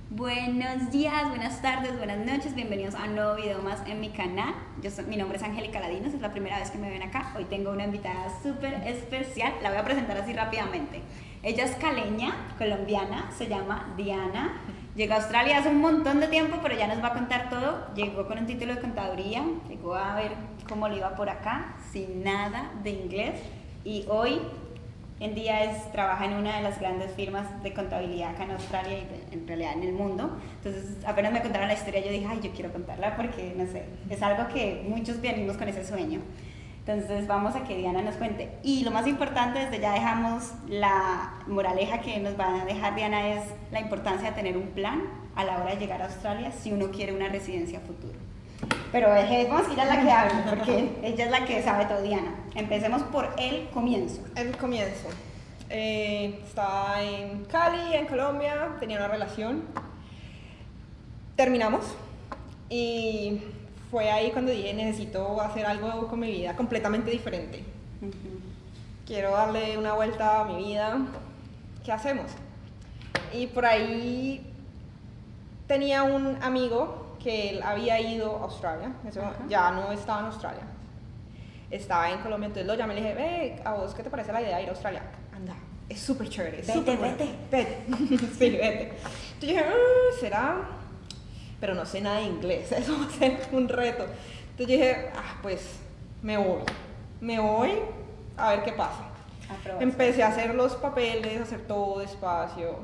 Buenos días, buenas tardes, buenas noches, bienvenidos a un nuevo video más en mi canal. Mi nombre es Angélica Ladinos, es la primera vez que me ven acá. Hoy tengo una invitada súper especial, la voy a presentar así rápidamente. Ella es caleña, colombiana, se llama Diana. Llegó a Australia hace un montón de tiempo, pero ya nos va a contar todo. Llegó con un título de contaduría, llegó a ver cómo le iba por acá, sin nada de inglés. Y hoy en día trabaja en una de las grandes firmas de contabilidad acá en Australia y en realidad en el mundo. Entonces apenas me contaron la historia yo dije, ay, yo quiero contarla porque, no sé, es algo que muchos venimos con ese sueño. Entonces vamos a que Diana nos cuente. Y lo más importante, desde ya dejamos la moraleja que nos va a dejar Diana, es la importancia de tener un plan a la hora de llegar a Australia si uno quiere una residencia futuro. Pero vamos a ir a la que hable, porque ella es la que sabe todo, Diana. Empecemos por el comienzo. El comienzo. Estaba en Cali, en Colombia, tenía una relación. Terminamos y fue ahí cuando dije, necesito hacer algo con mi vida completamente diferente. Quiero darle una vuelta a mi vida. ¿Qué hacemos? Y por ahí tenía un amigo que él había ido a Australia, ya no estaba en Australia, estaba en Colombia, entonces lo llamé y le dije, ve, ¿a vos qué te parece la idea de ir a Australia? Anda, es súper chévere, vete. Sí, vete. Entonces yo dije, ¿será? Pero no sé nada de inglés, eso va a ser un reto. Entonces yo dije, pues me voy a ver qué pasa. Empecé a hacer los papeles, a hacer todo despacio,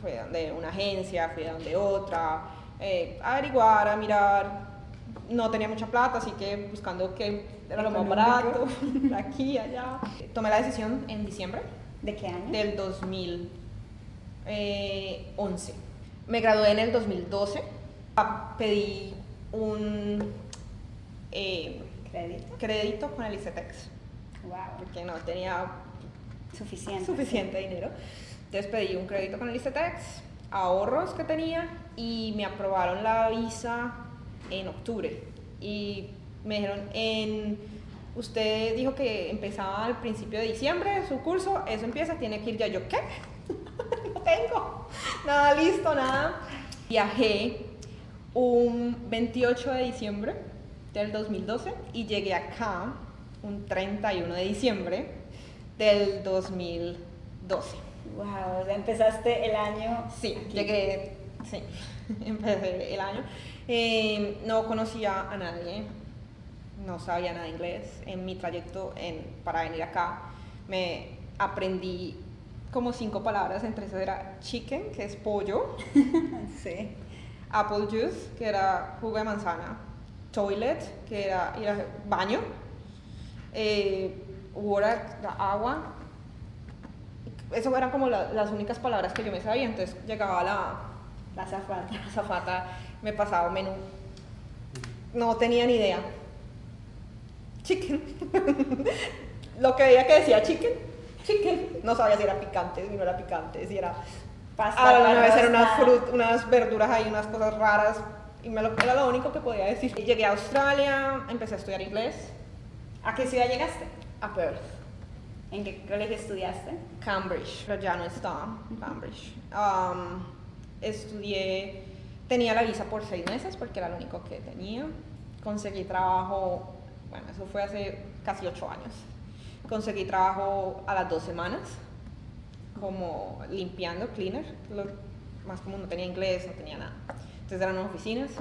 fui de una agencia, fui de otra, a averiguar, a mirar. No tenía mucha plata, así que buscando qué era lo más barato, aquí, allá. Tomé la decisión en diciembre. ¿De qué año? Del 2011. Me gradué en el 2012. Pedí un crédito con el ICETEX. Wow. Porque no tenía suficiente dinero. Entonces pedí un crédito con el ICETEX, ahorros que tenía, y me aprobaron la visa en octubre. Y me dijeron, usted dijo que empezaba al principio de diciembre su curso, eso empieza, tiene que ir ya. Yo, ¿qué? No tengo nada listo, nada. Viajé un 28 de diciembre del 2012 y llegué acá un 31 de diciembre del 2012. Wow, empezaste el año. Sí, llegué, sí, empecé el año. No conocía a nadie, no sabía nada de inglés. En mi trayecto para venir acá me aprendí como 5 palabras, entre esas era chicken, que es pollo, Sí. apple juice, que era jugo de manzana, toilet, que era ir al baño, water, agua. Eso eran como las únicas palabras que yo me sabía. Entonces llegaba la azafata, me pasaba un menú, no tenía ni idea. Chicken. Lo que veía que decía chicken, no sabía si era picante, si no era picante, si era pasta. Una vez eran unas verduras ahí, unas cosas raras, y era lo único que podía decir. Llegué a Australia, empecé a estudiar inglés. ¿A qué ciudad llegaste? A Perth. ¿En qué colegio estudiaste? Cambridge, pero ya no está Cambridge. Tenía la visa por 6 meses porque era lo único que tenía. Conseguí trabajo, bueno, eso fue hace casi 8 años. Conseguí trabajo a las 2 semanas, como limpiando, cleaner. Más como no tenía inglés, no tenía nada. Entonces eran oficinas.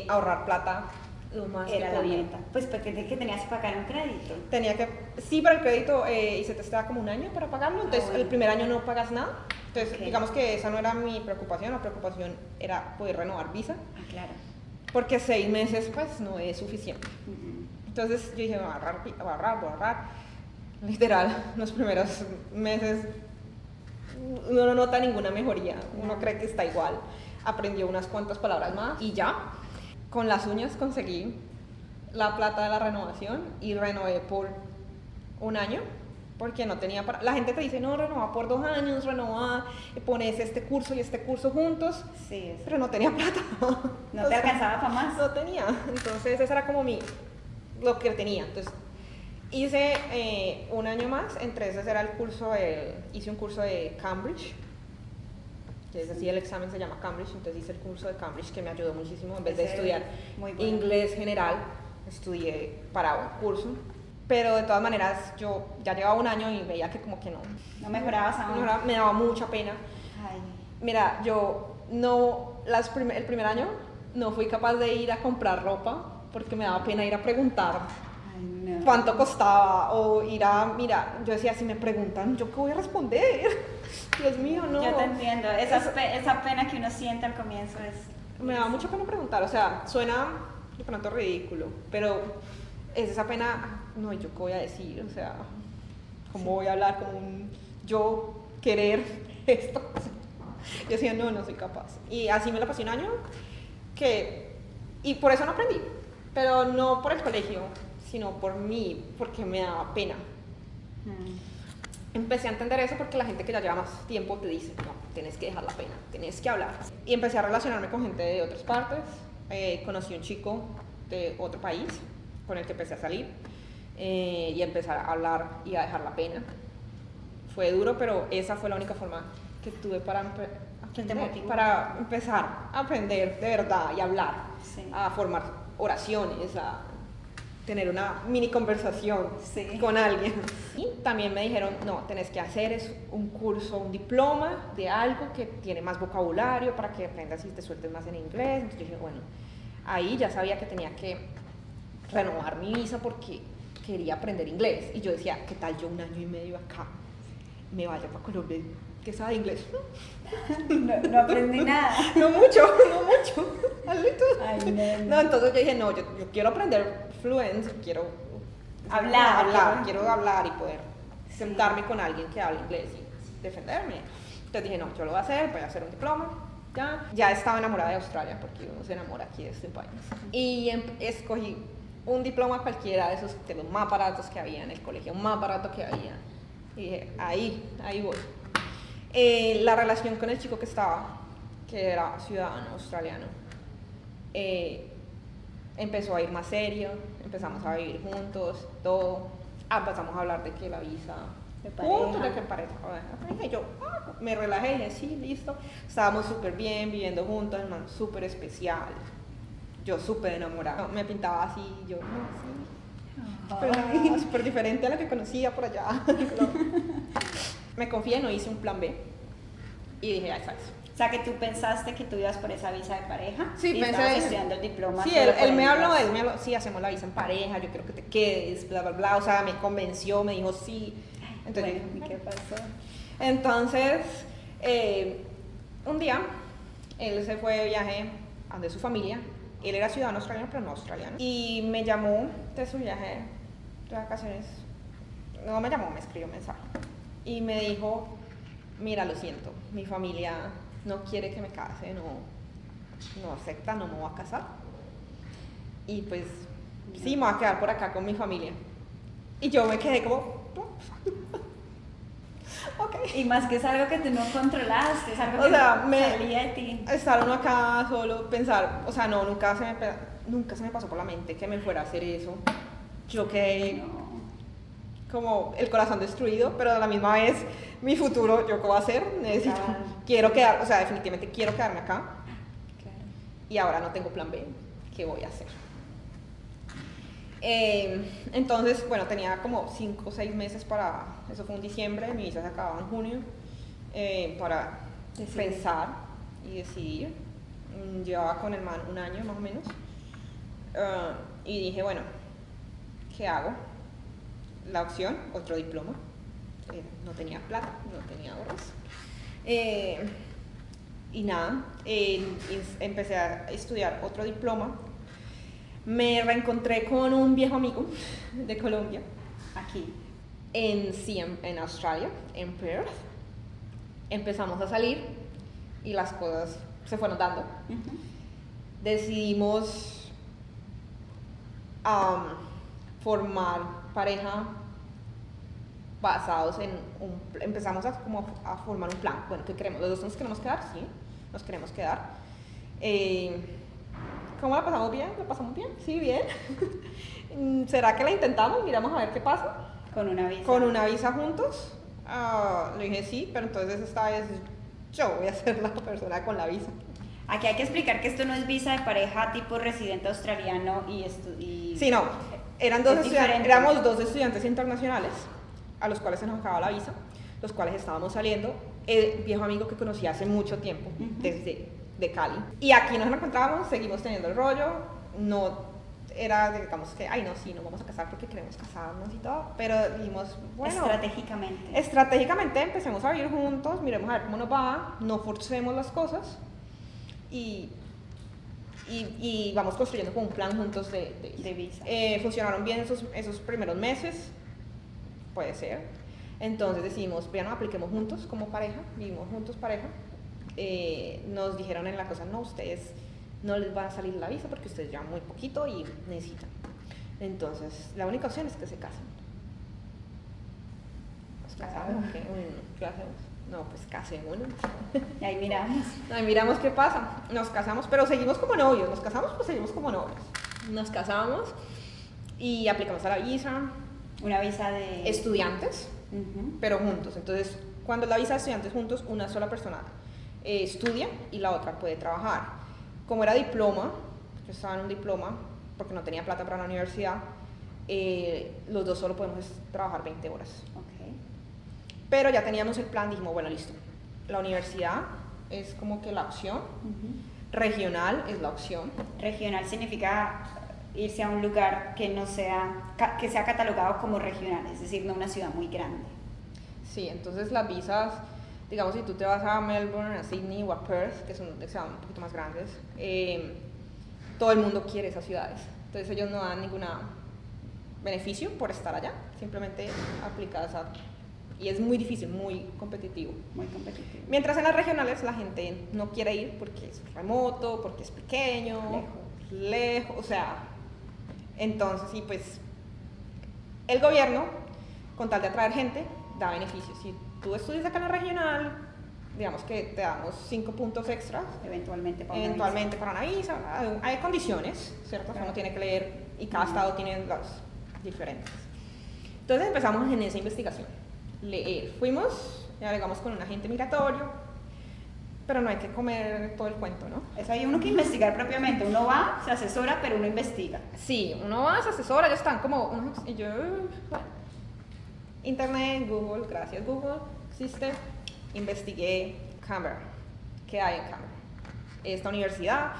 Ahorrar plata lo más era que la podía. meta. Pues porque tenías que pagar un crédito. Sí, para el crédito, y se te da como un año para pagarlo, entonces bueno. El primer año no pagas nada. Entonces, Okay. digamos que esa no era mi preocupación, la preocupación era poder renovar visa, Claro. porque 6 meses pues no es suficiente. Entonces yo dije, voy a ahorrar. Literal, los primeros meses uno no nota ninguna mejoría, uno cree que está igual. Aprendió unas cuantas palabras más y ya. Con las uñas conseguí la plata de la renovación y renové por un año, porque no tenía la gente te dice, no, renova por 2 años, renova, pones este curso y este curso juntos. Sí, pero no tenía plata. No te alcanzaba para más. No tenía, entonces ese era como lo que tenía. Entonces hice un año más, entre esos era hice un curso de Cambridge, Entonces así el examen se llama Cambridge, entonces hice el curso de Cambridge que me ayudó muchísimo. En vez de Ese estudiar muy bueno. inglés general, estudié para un curso. Pero de todas maneras yo ya llevaba un año y veía que como que no. ¿No mejorabas aún? Me daba mucha pena. Ay. Mira, yo no, el primer año no fui capaz de ir a comprar ropa porque me daba pena ir a preguntar Ay, no. cuánto costaba o ir a, mira, yo decía, si me preguntan, ¿yo qué voy a responder? Dios mío, no. Yo te entiendo, esa pena que uno siente al comienzo es... Me daba mucha pena preguntar, o sea, suena de pronto ridículo, pero es esa pena, no, ¿yo qué voy a decir? O sea, ¿cómo voy a hablar con yo querer esto? Yo decía, no soy capaz. Y así me la pasé un año, y por eso no aprendí, pero no por el colegio, sino por mí, porque me daba pena. Empecé a entender eso porque la gente que ya lleva más tiempo te dice, no, tienes que dejar la pena, tienes que hablar. Y empecé a relacionarme con gente de otras partes. Conocí un chico de otro país con el que empecé a salir y empezar a hablar y a dejar la pena. Fue duro, pero esa fue la única forma que tuve para empezar a aprender de verdad y hablar, sí. A formar oraciones, a tener una mini conversación sí. con alguien. Y también me dijeron, no, tenés que hacer un curso, un diploma de algo que tiene más vocabulario para que aprendas y te sueltes más en inglés. Entonces yo dije, bueno, ahí ya sabía que tenía que renovar mi visa porque quería aprender inglés. Y yo decía, ¿qué tal yo un año y medio acá me vaya para Colombia? ¿Qué sabe inglés? No aprendí nada. No mucho. Ay, no, entonces yo dije, no, yo quiero aprender fluent, quiero quiero hablar y poder sentarme con alguien que hable inglés y defenderme. Entonces dije, no, yo lo voy a hacer un diploma. Ya estaba enamorada de Australia porque uno se enamora aquí de este país. Y escogí un diploma cualquiera de esos, de los más baratos que había en el colegio, más barato que había. Y dije, ahí voy. La relación con el chico que era ciudadano australiano, empezó a ir más serio, empezamos a vivir juntos, todo. Empezamos a hablar de que la visa de pareja. De que pareja. Y yo me relajé y dije, sí, listo. Estábamos súper bien, viviendo juntos, un man súper especial. Yo súper enamorada. Me pintaba así, yo, no, sí. Súper diferente a la que conocía por allá. Me confié, no hice un plan B. Y dije, ya sabes. O sea, que tú pensaste que tú ibas por esa visa de pareja. Sí, y estabas estudiando el diploma. Sí, él me habló, sí, hacemos la visa en pareja, yo quiero que te quedes, bla, bla, bla. O sea, me convenció, me dijo sí. Entonces, bueno, ¿y qué pasó? Entonces, un día, él se fue de viaje de su familia. Él era ciudadano australiano, pero no australiano. Y me llamó de su viaje de vacaciones. No me llamó, me escribió un mensaje. Y me dijo, mira, lo siento, mi familia no quiere que me case, no acepta, no me voy a casar. Y pues, sí, me voy a quedar por acá con mi familia. Y yo me quedé como... Okay. Y más que es algo que tú no controlaste, es algo que salía de ti. Estar uno acá solo, pensar, o sea, no, nunca se me pasó por la mente que me fuera a hacer eso. Yo quedé como el corazón destruido, pero a la misma vez, mi futuro, ¿yo qué voy a hacer? Definitivamente quiero quedarme acá. Claro. Y ahora no tengo plan B, ¿qué voy a hacer? Entonces, bueno, tenía como 5 o 6 meses eso fue en diciembre, mi visa se acababa en junio, para pensar y decidir. Llevaba con el man un año más o menos, y dije, bueno, ¿qué hago? La opción, otro diploma. No tenía plata, no tenía ahorros. Y nada, empecé a estudiar otro diploma. Me reencontré con un viejo amigo de Colombia. Aquí. En Australia, en Perth. Empezamos a salir y las cosas se fueron dando. Decidimos formar pareja basados en empezamos a formar un plan. Bueno, ¿qué queremos? Los dos nos queremos quedar, sí, nos queremos quedar. ¿Cómo la pasamos bien? ¿La pasamos bien? Sí, bien. ¿Será que la intentamos? Miramos a ver qué pasa. Con una visa. Con una visa juntos. Le dije sí, pero entonces esta vez yo voy a ser la persona con la visa. Aquí hay que explicar que esto no es visa de pareja tipo residente australiano Sí, no, diferente. éramos dos estudiantes internacionales a los cuales se nos acababa la visa, los cuales estábamos saliendo, el viejo amigo que conocí hace mucho tiempo, desde de Cali. Y aquí nos encontrábamos, seguimos teniendo el rollo, no era, digamos que, ay no, sí, nos vamos a casar porque queremos casarnos y todo, pero dijimos, bueno, estratégicamente empecemos a vivir juntos, miremos a ver cómo nos va, no forcemos las cosas y vamos construyendo como un plan juntos de visa. Funcionaron bien esos primeros meses, puede ser. Entonces decidimos, bueno, apliquemos juntos como pareja, vivimos juntos pareja. Nos dijeron en la cosa, no, ustedes no les va a salir la visa porque ustedes llevan muy poquito y necesitan. Entonces, la única opción es que se casen. ¿Nos casamos? ¿Qué hacemos? No, pues casémonos. Y ahí miramos. Ahí miramos qué pasa. Nos casamos, pero seguimos como novios. Nos casamos, pues seguimos como novios. Nos casamos y aplicamos a la visa. Una visa de estudiantes, pero juntos. Entonces, cuando la visa de estudiantes juntos, una sola persona estudia y la otra puede trabajar. Como era diploma, yo estaba en un diploma porque no tenía plata para la universidad, los dos solo podemos trabajar 20 horas. Okay. Pero ya teníamos el plan, dijimos, bueno, listo. La universidad es como que la opción, regional es la opción. Regional significa irse a un lugar que no sea, que sea catalogado como regional, es decir, no una ciudad muy grande. Sí, entonces las visas, digamos, si tú te vas a Melbourne, a Sydney o a Perth, que son un poquito más grandes, todo el mundo quiere esas ciudades. Entonces ellos no dan ningún beneficio por estar allá, simplemente aplicadas y es muy difícil, muy competitivo. Muy competitivo. Mientras en las regionales la gente no quiere ir porque es remoto, porque es pequeño, lejos, o sea, entonces, sí, pues el gobierno, con tal de atraer gente, da beneficios. Si tú estudias acá en la regional, digamos que te damos 5 puntos extras. Eventualmente para una visa. Hay condiciones, ¿cierto? Claro. Uno tiene que leer y cada estado tiene las diferentes. Entonces empezamos en esa investigación. Leer. Fuimos, ya digamos, con un agente migratorio, pero no hay que comer todo el cuento, ¿no? Eso hay uno que investigar propiamente. Uno va, se asesora, pero uno investiga. Sí, uno va, se asesora, ellos están como... Y yo, bueno, Internet, Google, gracias Google, existe. Investigué Canberra. ¿Qué hay en Canberra? Esta universidad,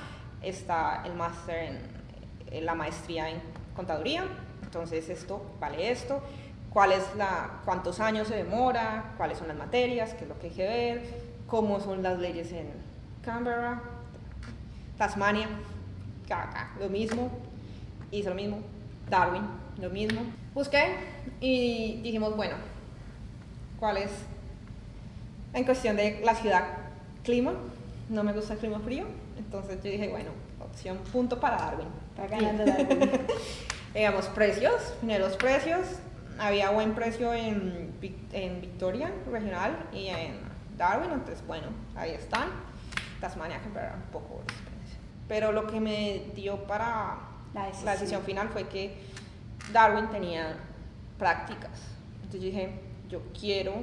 está el máster en la maestría en contaduría. Entonces esto vale esto. ¿Cuántos años se demora? ¿Cuáles son las materias? ¿Qué es lo que hay que ver? ¿Cómo son las leyes en Canberra? Tasmania, lo mismo. Hice lo mismo. Darwin, lo mismo. Busqué y dijimos, bueno, ¿cuál es? En cuestión de la ciudad, clima, no me gusta el clima frío, entonces yo dije, bueno, opción punto para Darwin. Está ganando Darwin. Digamos, precios, miré los precios, había buen precio en Victoria regional y en Darwin, entonces bueno, ahí están. Tasmania, que era un poco expensive. Pero lo que me dio para la decisión final fue que Darwin tenía prácticas. Entonces yo dije, yo quiero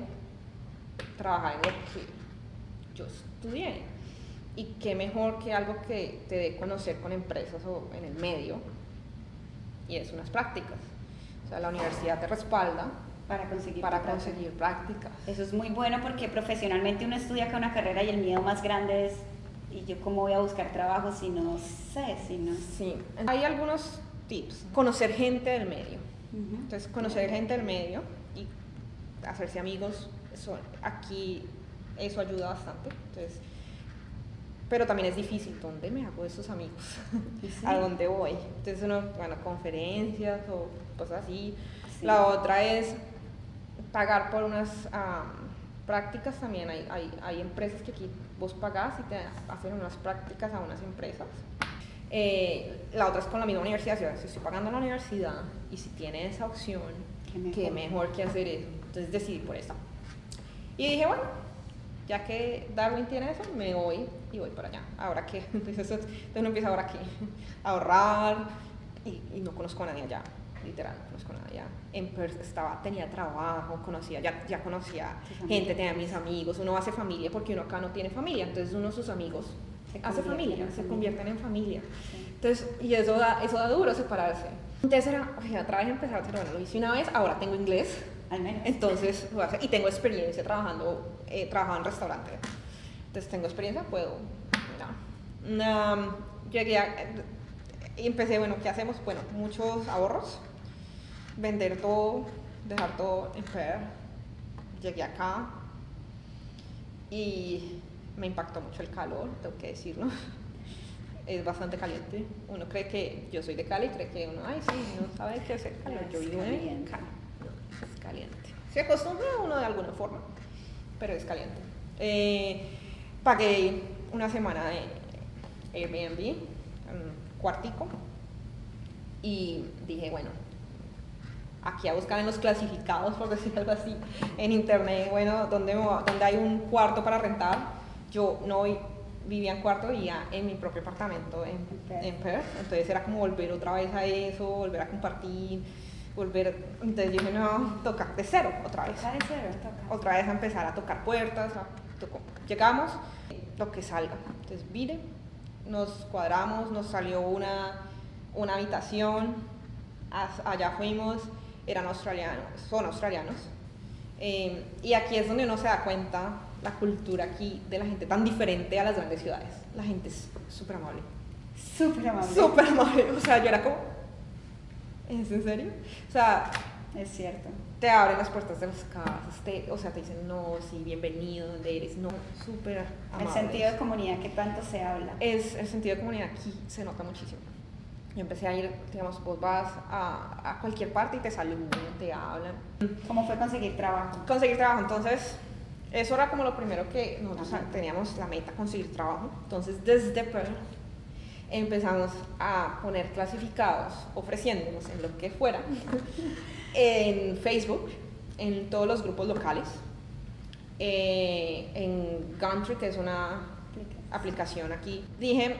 trabajar en lo que yo estudié. Y qué mejor que algo que te dé conocer con empresas o en el medio, y es unas prácticas. O sea, la universidad te respalda para conseguir prácticas. Eso es muy bueno porque profesionalmente uno estudia acá una carrera y el miedo más grande es, ¿y yo cómo voy a buscar trabajo si no sé? Sí, hay algunos tips. Conocer gente del medio. Entonces, conocer gente del medio y hacerse amigos, aquí eso ayuda bastante. Entonces, pero también es difícil, ¿dónde me hago esos amigos? Sí. ¿A dónde voy? Entonces conferencias o cosas así. Sí. La otra es pagar por unas prácticas también. Hay empresas que aquí vos pagás y te hacen unas prácticas a unas empresas. La otra es con la misma universidad. Si estoy pagando en la universidad y si tiene esa opción, qué mejor que hacer eso. Entonces decidí por eso. Y dije, bueno, ya que Darwin tiene eso, me voy y voy para allá. ¿Ahora qué? Entonces uno empieza ahora aquí a ahorrar y no conozco a nadie allá. literal, no conozco nada ya. En Perth tenía trabajo, ya conocía Tus gente, amigos. tenía mis amigos, uno hace familia porque uno acá no tiene familia, entonces uno sus amigos hace familia, se convierten en familia. Sí. Entonces, y eso da duro separarse. Entonces era, otra vez empezar, pero bueno, lo hice una vez, ahora tengo inglés, Al menos. entonces lo voy a hacer, y tengo experiencia trabajando en restaurante. Entonces tengo experiencia, puedo, llegué y empecé, bueno, ¿qué hacemos? Bueno, muchos ahorros, vender todo, dejar todo en Perth. Llegué acá y me impactó mucho el calor, tengo que decirlo. Es bastante caliente. Uno cree que yo soy de Cali, cree que uno, ay, sí, no sabe qué es el calor. Yo vivo en Cali. No, es caliente. Se acostumbra uno de alguna forma, pero es caliente. Pagué una semana de Airbnb, un cuartico, y dije, bueno, aquí a buscar en los clasificados, por decir algo así, en internet, bueno, donde hay un cuarto para rentar. Yo no vivía en cuarto, vivía en mi propio apartamento en Perth, entonces era como volver otra vez a eso, volver a compartir, entonces dije, no, toca de cero otra vez. Toca de cero, toca. Otra vez a empezar a tocar puertas, llegamos, lo que salga. Entonces vine, nos cuadramos, nos salió una habitación, allá fuimos, son australianos, y aquí es donde uno se da cuenta la cultura aquí de la gente tan diferente a las grandes ciudades. La gente es súper amable. Súper amable. Súper amable. O sea, yo era como, ¿es en serio? O sea, Es cierto. te abren las puertas de las casas, o sea, te dicen, no, sí, bienvenido, ¿dónde eres? No, súper amables. El sentido de comunidad que tanto se habla. El sentido de comunidad aquí se nota muchísimo. Yo empecé a ir, digamos, vos vas a cualquier parte y te saludan, te hablan. ¿Cómo fue conseguir trabajo? Conseguir trabajo, entonces, eso era como lo primero que nosotros teníamos la meta, conseguir trabajo. Entonces, desde Perth empezamos a poner clasificados, ofreciéndonos en lo que fuera, en Facebook, en todos los grupos locales, en Gumtree, que es una aplicación aquí. Dije,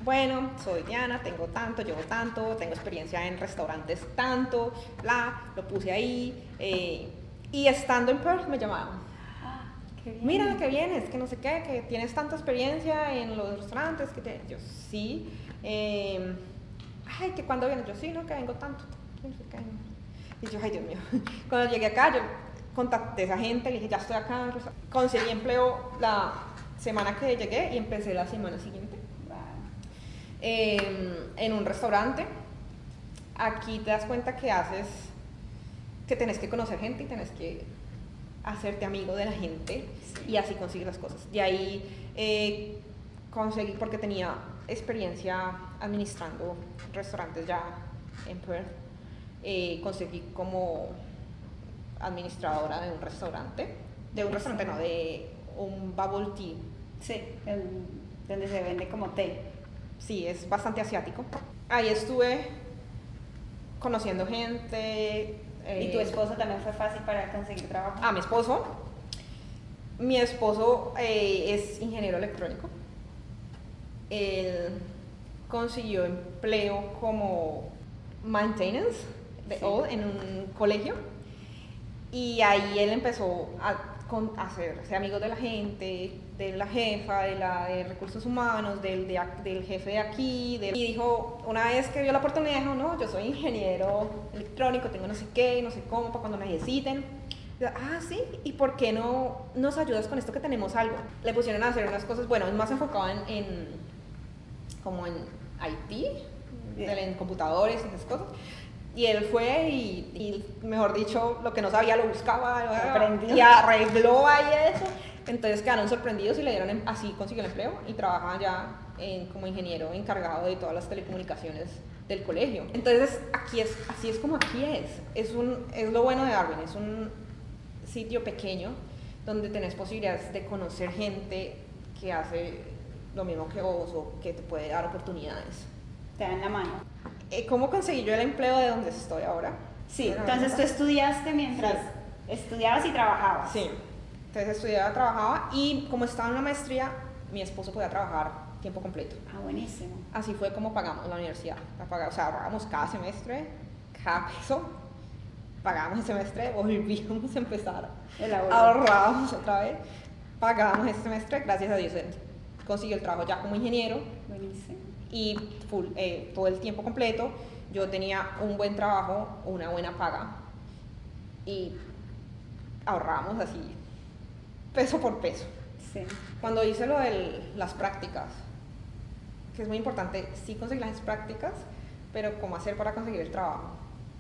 bueno, soy Diana, tengo tanto, llevo tanto, tengo experiencia en restaurantes tanto, lo puse ahí, y estando en Perth me llamaron. Qué bien. Mira que vienes, que no sé qué, que tienes tanta experiencia en los restaurantes, yo sí, ay, que cuando vienes, yo sí, no, que vengo tanto, no sé qué. Y yo, ay, Dios mío, cuando llegué acá, yo contacté a esa gente, le dije, ya estoy acá, conseguí empleo la semana que llegué y empecé la semana siguiente. En un restaurante. Aquí te das cuenta que tenés que conocer gente y tenés que hacerte amigo de la gente, y así conseguir las cosas. De ahí conseguí, porque tenía experiencia administrando restaurantes ya en Perth, conseguí como administradora de un restaurante, no, de un bubble tea. Sí, donde se vende como té. Sí, es bastante asiático. Ahí estuve conociendo gente. ¿Y tu esposo también fue fácil para conseguir trabajo? Mi esposo es ingeniero electrónico. Él consiguió empleo como maintenance en un colegio, y ahí él empezó a hacerse amigo de la gente, de la jefa, de recursos humanos, del jefe de aquí, y dijo, una vez que vio la oportunidad, dijo, no, yo soy ingeniero electrónico, tengo no sé qué, no sé cómo, para cuando necesiten. Y yo, sí, ¿y por qué no nos ayudas con esto que tenemos algo? Le pusieron a hacer unas cosas, bueno, más enfocado como en IT, en computadores y esas cosas. Y él fue y, mejor dicho, lo que no sabía lo buscaba, y arregló ahí eso. Entonces quedaron sorprendidos y le dieron, así consiguió el empleo y trabaja ya como ingeniero encargado de todas las telecomunicaciones del colegio. Entonces así es como aquí es lo bueno de Darwin, es un sitio pequeño donde tenés posibilidades de conocer gente que hace lo mismo que vos o que te puede dar oportunidades. Te dan la mano. ¿Cómo conseguí yo el empleo de donde estoy ahora? Sí, entonces tú estudiaste mientras estudiabas y trabajabas. Sí, entonces estudiaba, trabajaba, y como estaba en la maestría, mi esposo podía trabajar tiempo completo. Buenísimo. Así fue como pagamos la universidad. O sea, ahorramos cada semestre cada peso, pagábamos el semestre, volvíamos a empezar, El ahorro. ahorrábamos otra vez, pagábamos ese semestre, gracias a Dios él consiguió el trabajo ya como ingeniero Buenísimo. y todo el tiempo completo. Yo tenía un buen trabajo, una buena paga y ahorrábamos así, peso por peso. Sí. Cuando hice lo de las prácticas, que es muy importante, sí conseguir las prácticas, pero cómo hacer para conseguir el trabajo.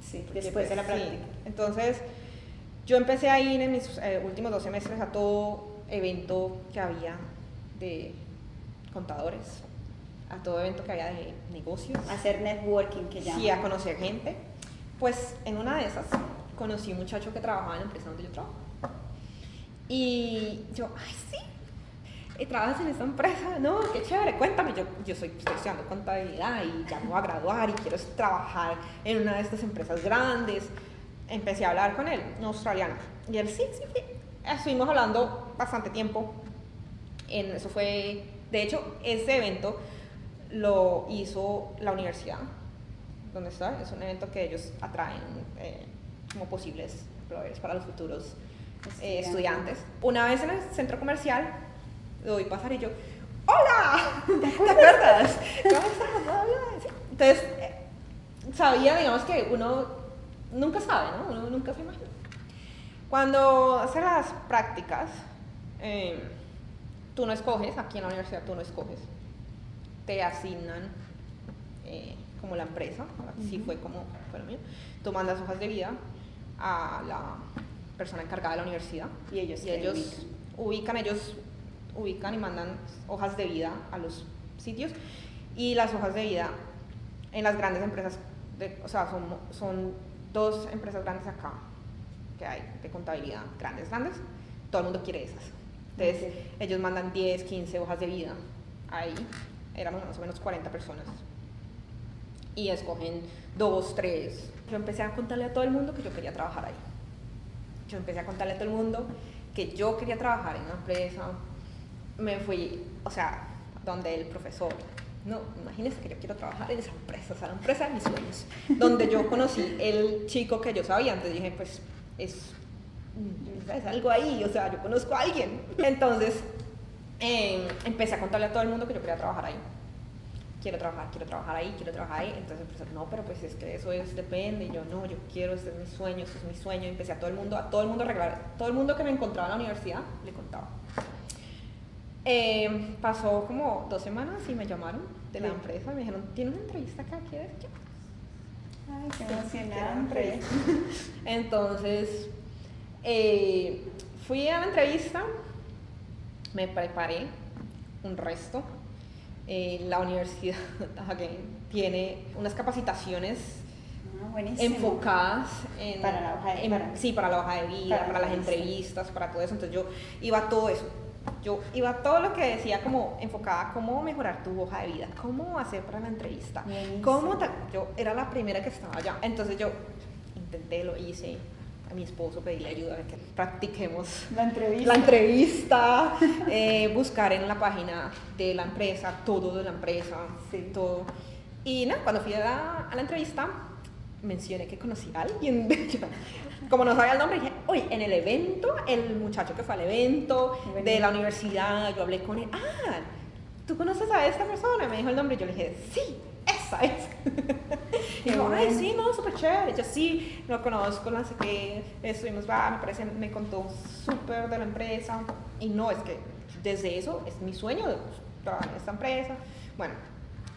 Sí, Porque, después de la sí. práctica. Entonces, yo empecé a ir en mis últimos 2 semestres a todo evento que había de contadores, a todo evento que había de negocios. Hacer networking, que llaman. Sí, a conocer gente. Pues en una de esas conocí a un muchacho que trabajaba en la empresa donde yo trabajo. Y yo, ay, sí, ¿y trabajas en esta empresa? No, qué chévere, cuéntame. Estoy estudiando contabilidad y ya me voy a graduar y quiero trabajar en una de estas empresas grandes. Empecé a hablar con él, un australiano. Y él, sí. Estuvimos hablando bastante tiempo. Eso fue, de hecho, ese evento lo hizo la universidad donde estoy. Es un evento que ellos atraen como posibles empleadores para los futuros estudiantes. Una vez en el centro comercial, lo vi pasar y yo, ¡hola! ¿Te acuerdas? ¿Cómo estás? Entonces, sabía, digamos que uno nunca sabe, ¿no? Uno nunca se imagina. Cuando hace las prácticas, tú no escoges, aquí en la universidad tú no escoges, te asignan como la empresa, así fue como fue lo mío. Tú mandas hojas de vida a la persona encargada de la universidad Y ellos ubican y mandan hojas de vida a los sitios, y las hojas de vida en las grandes empresas, o sea, son 2 empresas grandes acá que hay de contabilidad, grandes, todo el mundo quiere esas. Entonces ellos mandan 10, 15 hojas de vida ahí, éramos más o menos 40 personas y escogen 2, 3. Yo empecé a contarle a todo el mundo que yo quería trabajar ahí. Yo empecé a contarle a todo el mundo que yo quería trabajar en una empresa. Me fui, o sea, donde el profesor, no, imagínense que yo quiero trabajar en esa empresa, o sea, la empresa de mis sueños, donde yo conocí el chico que yo sabía. Entonces dije, pues, es algo ahí, o sea, yo conozco a alguien. Entonces, empecé a contarle a todo el mundo que yo quería trabajar ahí. Quiero trabajar ahí. Entonces el profesor, no, pero pues es que eso depende. Y yo, no, yo quiero, este es mi sueño. Y empecé a todo el mundo a regalar, todo el mundo que me encontraba en la universidad, le contaba. Pasó como 2 semanas y me llamaron de la empresa y me dijeron, ¿tiene una entrevista acá? ¿Quieres? Ay, qué emocionante. Entonces, fui a la entrevista, me preparé un resto. La universidad tiene unas capacitaciones enfocadas para la hoja de vida. Sí, para la hoja de vida, para las entrevistas, para todo eso. Entonces yo iba a todo eso. Yo iba a todo lo que decía como enfocada a cómo mejorar tu hoja de vida, cómo hacer para la entrevista, yo era la primera que estaba allá. Entonces yo intenté, lo hice. A mi esposo pedí ayuda a que practiquemos la entrevista, buscar en la página de la empresa, todo de la empresa, sí. Todo. Y nada, cuando fui a la entrevista, mencioné que conocí a alguien. Como no sabía el nombre, dije, oye, en el evento, el muchacho que fue al evento de la universidad, yo hablé con él, ¿tú conoces a esta persona? Y me dijo el nombre y yo le dije, sí, esa es. Y dijo, ay, sí, no, súper chévere. Yo sí, lo conozco, no sé qué, estuvimos, me contó súper de la empresa. Y no, es que desde eso es mi sueño de trabajar en esta empresa. Bueno,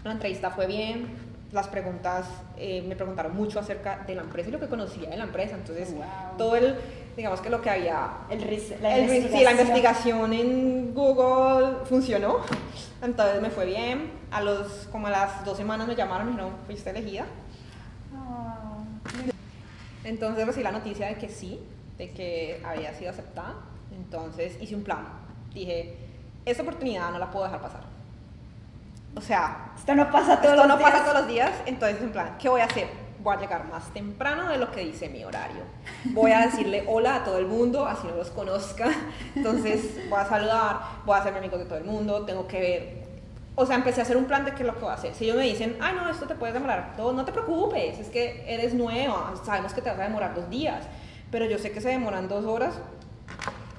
la entrevista fue bien. Las preguntas, me preguntaron mucho acerca de la empresa y lo que conocía de la empresa. Entonces, todo digamos que lo que había, la investigación en Google funcionó. Entonces me fue bien. Como a las 2 semanas me llamaron y me dijeron, fuiste elegida. Entonces recibí la noticia de que sí, de que había sido aceptada. Entonces hice un plan. Dije, esta oportunidad no la puedo dejar pasar. O sea, esto no pasa todos los días. Entonces, en plan, ¿qué voy a hacer? Voy a llegar más temprano de lo que dice mi horario. Voy a decirle hola a todo el mundo, así no los conozca. Entonces, voy a saludar, voy a hacerme amigo de todo el mundo. Tengo que ver o sea, empecé a hacer un plan de qué es lo que voy a hacer. Si ellos me dicen, ay, no, esto te puedes demorar todo, no te preocupes, es que eres nueva, sabemos que te vas a demorar 2 días, pero yo sé que se demoran 2 horas.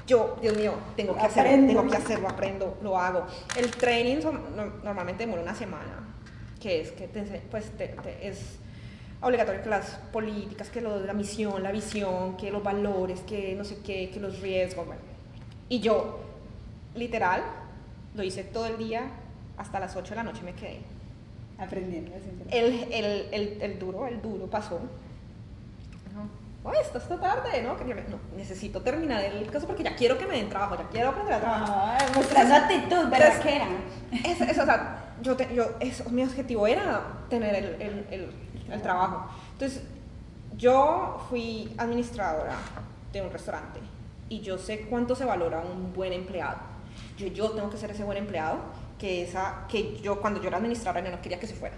Yo, Dios mío, tengo que hacerlo, aprendo, lo hago. El training normalmente demora una semana, que es que es obligatorio que las políticas, que la misión, la visión, que los valores, que no sé qué, que los riesgos, bueno. Y yo, literal, lo hice todo el día, hasta las 8 de la noche me quedé. Aprendiendo. El duro pasó. Esto está tarde, ¿no? No, necesito terminar el caso porque ya quiero que me den trabajo, ya quiero aprender a trabajar. Mostrando actitud, ¿verdad que era? O sea, mi objetivo era tener el trabajo. Entonces, yo fui administradora de un restaurante y yo sé cuánto se valora un buen empleado. Yo tengo que ser ese buen empleado que yo cuando yo era administradora no quería que se fuera.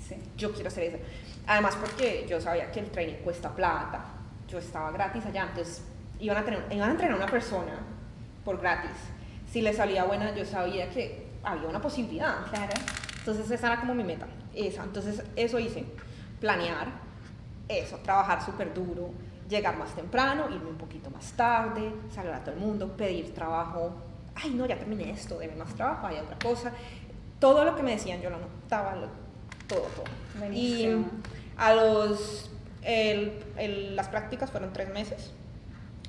Sí. Yo quiero ser ese. Además porque yo sabía que el training cuesta plata. Yo estaba gratis allá, entonces iban a entrenar a una persona por gratis. Si le salía buena, yo sabía que había una posibilidad. Claro. Entonces esa era como mi meta. Entonces eso hice. Planear, trabajar súper duro, llegar más temprano, irme un poquito más tarde, saludar a todo el mundo, pedir trabajo. Ay, no, ya terminé esto, debe más trabajo, hay otra cosa. Todo lo que me decían yo lo anotaba, todo. Buenísimo. Y a las prácticas fueron 3 meses.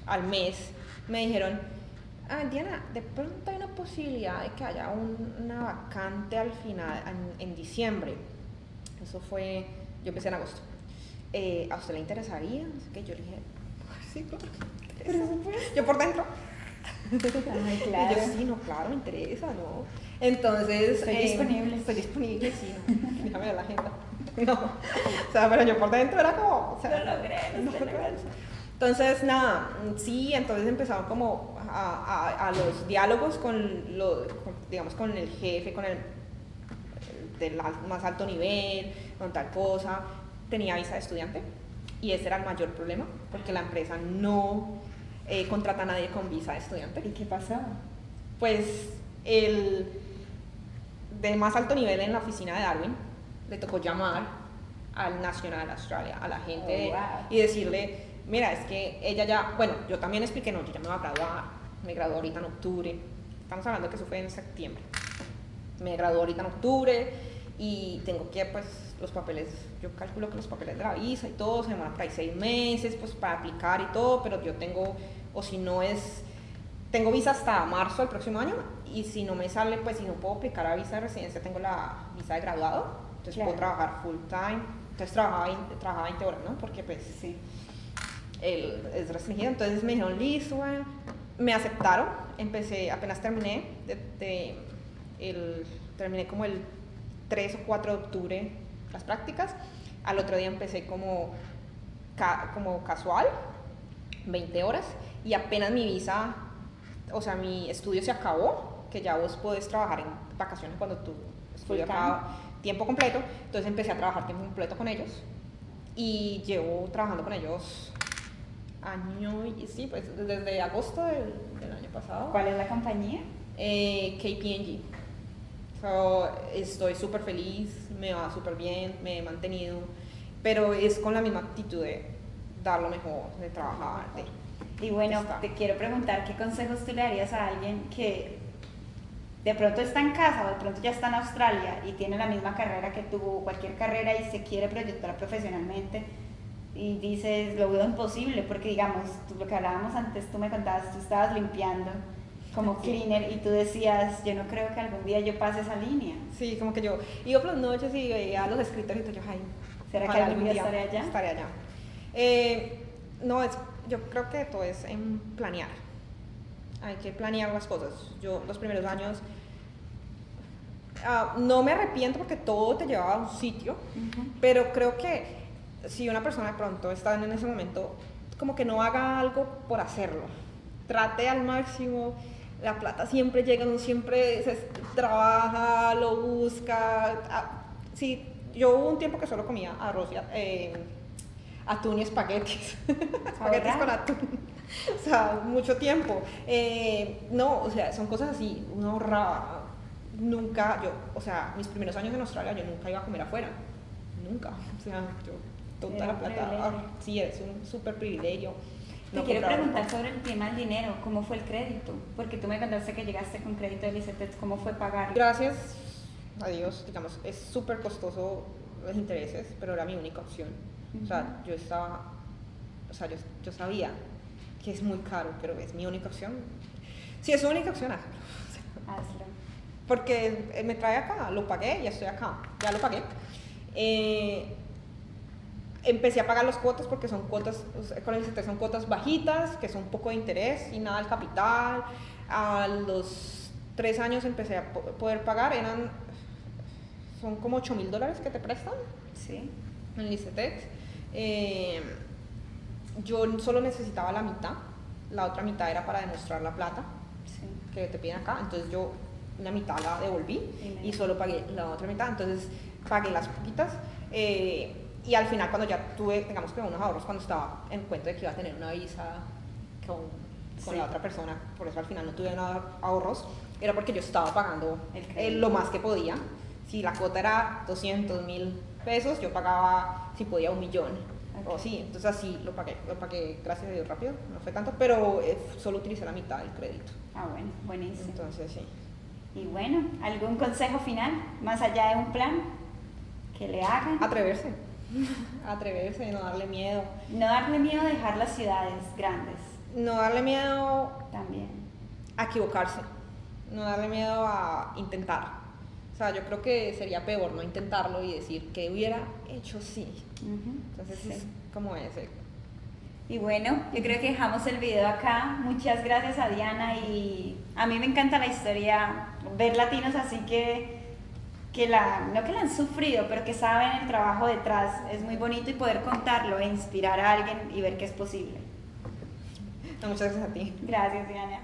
Al mes me dijeron, Diana, de pronto hay una posibilidad de que haya una vacante al final, en diciembre. Eso fue, yo empecé en agosto. ¿A usted le interesaría? Así que yo le dije, sí, claro. Yo por dentro. Ay, claro. Y yo, sí, no, claro, me interesa, ¿no? Entonces, Estoy disponible, sí, no, déjame ver la agenda. No, o sea, pero yo por dentro era como, o sea, Lo logré. Entonces, nada, sí, entonces empezaron como a los diálogos digamos, con el jefe, con el del más alto nivel, con tal cosa. Tenía visa de estudiante y ese era el mayor problema, porque la empresa no contrata a nadie con visa de estudiante. ¿Y qué pasó? Pues el de más alto nivel en la oficina de Darwin le tocó llamar al Nacional Australia, a la gente, wow. y decirle, mira, es que ella ya, bueno, yo también expliqué, no, yo ya me voy a graduar, me gradué ahorita en octubre, estamos hablando que eso fue en septiembre, me gradué ahorita en octubre y tengo que, pues, los papeles, yo calculo que los papeles de la visa y todo se demoran por ahí 6 meses, pues, para aplicar y todo, pero yo tengo, o si no es, tengo visa hasta marzo del próximo año, y si no me sale, pues, si no puedo aplicar a visa de residencia, tengo la visa de graduado, entonces claro. puedo trabajar full time, entonces trabajaba 20 horas, ¿no? Porque, pues, sí, es restringido, entonces me dijeron, listo, bueno, me aceptaron, apenas terminé, terminé como el 3 o 4 de octubre las prácticas, al otro día empecé como casual, 20 horas, y apenas mi visa, o sea, mi estudio se acabó, que ya vos podés trabajar en vacaciones cuando tu estudio acaba tiempo completo, entonces empecé a trabajar tiempo completo con ellos, y llevo trabajando con ellos sí, pues desde agosto del año pasado. ¿Cuál es la compañía? KPMG. Estoy súper feliz, me va súper bien, me he mantenido, pero es con la misma actitud de dar lo mejor, de trabajar. Y bueno, te quiero preguntar, ¿qué consejos tú le darías a alguien que de pronto está en casa o de pronto ya está en Australia y tiene la misma carrera que tú, cualquier carrera, y se quiere proyectar profesionalmente? Y dices, lo veo imposible, porque digamos, lo que hablábamos antes, tú me contabas, tú estabas limpiando como cleaner y tú decías, yo no creo que algún día yo pase esa línea. Sí, como que yo iba por las noches y veía los escritorios y yo, ay, ¿será que algún día estaré allá? Estaré allá. No, yo creo que todo es en planear. Hay que planear las cosas. Yo los primeros años no me arrepiento porque todo te llevaba a un sitio, pero creo que si una persona de pronto está en ese momento, como que no haga algo por hacerlo, trate al máximo, la plata siempre llega, uno siempre se trabaja, lo busca. Sí, yo hubo un tiempo que solo comía arroz y atún y espaguetis, espaguetis con atún, o sea, mucho tiempo. No, o sea, son cosas así, uno ahorraba. nunca, o sea, mis primeros años en Australia yo nunca iba a comer afuera, nunca, o sea, yo toda Era la un plata, privilegio. sí, es un súper privilegio. Te No quiero comprar preguntar ropa. sobre el tema del dinero, ¿cómo fue el crédito? Porque tú me contaste que llegaste con crédito de Licetet, ¿cómo fue pagarlo? Gracias a Dios, digamos, es súper costoso los intereses, pero era mi única opción. O sea, yo estaba, o sea, yo sabía que es muy caro, pero es mi única opción. Si es su única opción, hazlo. Hazlo. Porque me trae acá, lo pagué, ya estoy acá, ya lo pagué. Empecé a pagar los cuotas porque son cuotas, con el ICT son cuotas bajitas, que son un poco de interés y nada al capital. A los 3 años empecé a poder pagar, son como $8,000 que te prestan Sí. en el ICT. Yo solo necesitaba la mitad, la otra mitad era para demostrar la plata Sí. que te piden acá, entonces yo una mitad la devolví y Y solo pagué la otra mitad, entonces pagué las poquitas y al final cuando ya tuve, digamos que unos ahorros, cuando estaba en cuenta de que iba a tener una visa con Sí. la otra persona, por eso al final no tuve nada ahorros, era porque yo estaba pagando El crédito. lo más que podía. Si la cuota era 200,000 pesos, yo pagaba, si podía, 1,000,000 o Ok. sí, entonces así lo pagué gracias a Dios rápido, no fue tanto, pero solo utilicé la mitad del crédito. Ah, bueno, buenísimo. Entonces sí. Y bueno, ¿algún consejo final, más allá de un plan, que le hagan? Atreverse, atreverse, no darle miedo. No darle miedo a dejar las ciudades grandes No darle miedo también. a equivocarse, no darle miedo a intentar. O sea, yo creo que sería peor no intentarlo y decir que hubiera hecho sí. Entonces Sí. es como ese. Y bueno, yo creo que dejamos el video acá. Muchas gracias a Diana y a mí me encanta la historia, ver latinos así no que la han sufrido, pero que saben el trabajo detrás. Es muy bonito y poder contarlo e inspirar a alguien y ver que es posible. No, muchas gracias a ti. Gracias, Diana.